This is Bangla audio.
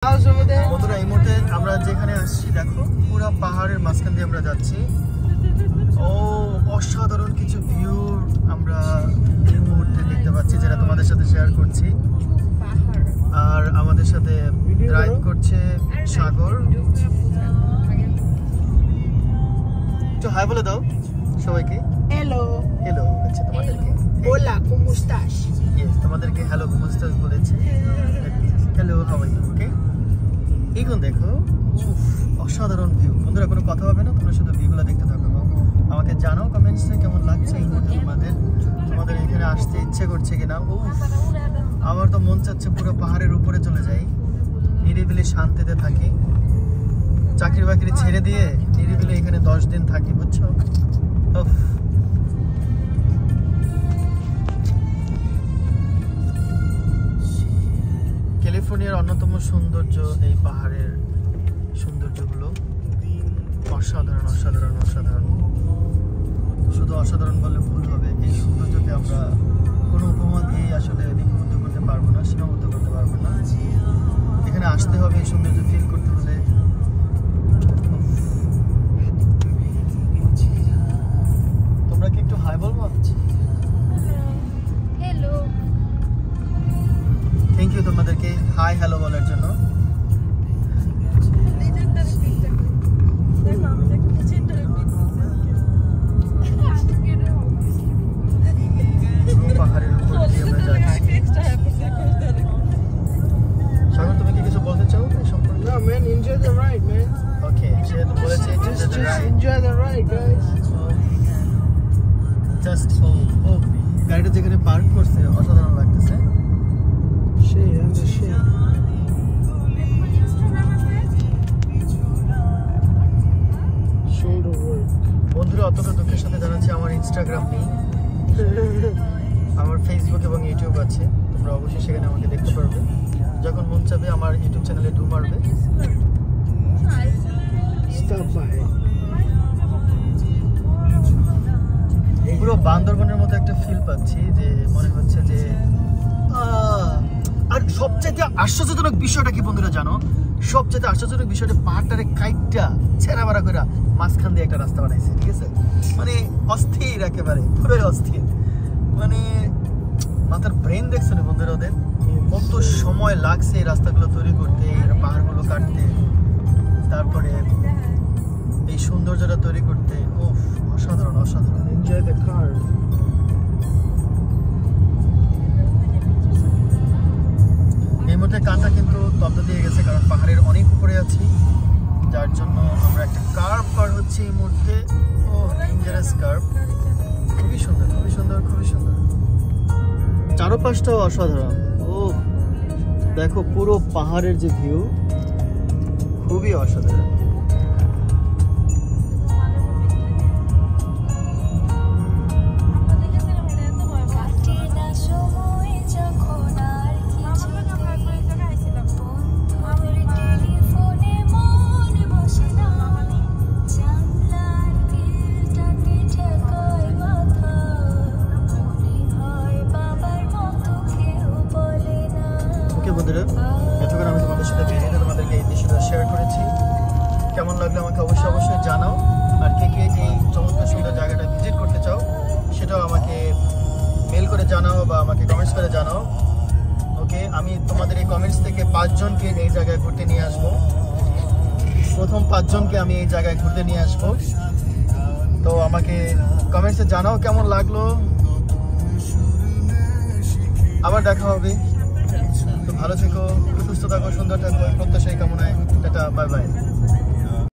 বন্ধুরা এই মুহূর্তে আমরা যেখানে আসছি দেখো পুরো পাহাড়ের মাঝখান দিয়ে আমরা যাচ্ছি। ও অসাধারণ কিছু ভিউ আমরা এই মুহূর্তে দেখতে পাচ্ছি, যেটা তোমাদের সাথে শেয়ার করছি। আর আমাদের সাথে ড্রাইভ করছে সাগর। একটু হাই বলে দাও সবাইকে। হ্যালো হ্যালো বলেছে তোমাদেরকে। হোলা ¿cómo estás? ইয়েস, তোমাদেরকে হ্যালো ¿cómo estás বলেছে। Hello how are you? Okay, এখন দেখো অসাধারণ ভিউ। বন্ধুরা কোনো কথা হবে না, তোমরা শুধু ভিউগুলো দেখতে থাকো এবং আমাকে জানাও কমেন্টসে কেমন লাগছে এই মুহূর্তে তোমাদের এখানে আসতে ইচ্ছে করছে কিনা। আমার তো মন চাচ্ছে পুরো পাহাড়ের উপরে চলে যাই, নিরিবিলি শান্তিতে থাকি, চাকরি বাকরি ছেড়ে দিয়ে নিরিবিলি এখানে 10 দিন থাকি, বুঝছো? ক্যালিফোর্নিয়ার অন্যতম সৌন্দর্য এই পাহাড়ের সৌন্দর্যগুলো অসাধারণ অসাধারণ অসাধারণ। শুধু অসাধারণ বললে ভুল হবে, এই সৌন্দর্যকে আমরা কোনো উপমা দিয়ে আসলে লিপিবদ্ধ করতে পারবো না, সীমাবদ্ধ করতে পারবো না। এখানে আসতে হবে এই সৌন্দর্য ফিল করতে হলে। তোমরা কি একটু হাই বলবো? হ্যালো, থ্যাংক ইউ তোমাদেরকে হাই হ্যালো বলার জন্য। পাহাড়ের উপর দিয়ে আমরা যাচ্ছি। সাগর, তুমি কি কিছু বলতে চাও এই সম্পর্কে? No man, enjoy the ride man. ওকে, সে তো বলেছে Just enjoy the ride guys. Just ও গাড়িটা যেখানে পার্ক করছে অসাধারণ লাগতেছে। Shit, I'm the shit. Shoulder work. বন্ধুরা অতটা দুঃখের সাথে জানাচ্ছি আমার ইনস্টাগ্রাম নেই, আমার ফেসবুক এবং ইউটিউব আছে। তোমরা অবশ্যই সেখানে আমাকে দেখতে পারবে। যখন মন চাবে আমার ইউটিউব চ্যানেলে ঢু মারবে। Stop by. পুরো বান্দরবনের মতো একটা ফিল পাচ্ছি, যে মনে হচ্ছে যে আর সবচেয়ে আশ্চর্যজনক বিষয়টা কি বন্ধুরা জানো? সবচেয়ে আশ্চর্যজনক বিষয়টা পাহাড়টারে কাইটটা ছেঁড়া বাড়া করে মাঝখান দিয়ে একটা রাস্তা বানাইছে, ঠিক আছে? মানে অস্থির, একেবারে পুরোই অস্থির। মানে মাথার ব্রেন দেখছো না বন্ধুরা ওদের কত সময় লাগছে এই রাস্তাগুলো তৈরি করতে, পাহাড়গুলো কাটতে, তারপরে এই সৌন্দর্যটা তৈরি করতে। ওফ, অসাধারণ অসাধারণ। Enjoy the car. এই মুহূর্তে কানটা কিন্তু তব্দ দিয়ে গেছে, কারণ পাহাড়ের অনেক উপরে আছি, যার জন্য আমরা একটা কার্ভ পার হচ্ছি এই মুহূর্তে। ও ডেঞ্জারাস কার্ভ, খুবই সুন্দর খুবই সুন্দর খুবই সুন্দর। চারপাশটাও অসাধারণ। ও দেখো পুরো পাহাড়ের যে ভিউ, খুবই অসাধারণ। বন্ধুরা এতক্ষণ আমি তোমাদের সাথে বেরিয়ে তোমাদেরকে এই দৃশ্যটা শেয়ার করেছি। কেমন লাগলো আমাকে অবশ্যই জানাও। আর কে কে এই চমৎকার সুন্দর জায়গাটা ভিজিট করতে চাও সেটাও আমাকে মেল করে জানাও বা আমাকে কমেন্টস করে জানাও। ওকে, আমি তোমাদের এই কমেন্টস থেকে 5 জনকে এই জায়গায় ঘুরতে নিয়ে আসবো। প্রথম 5 জনকে আমি এই জায়গায় ঘুরতে নিয়ে আসবো। তো আমাকে কমেন্টসে জানাও কেমন লাগলো। আবার দেখা হবে। ভালো থেকো, সুস্থ থাকো, সুন্দর থাকো, প্রত্যাশাই কামনায়। Tata, bye bye.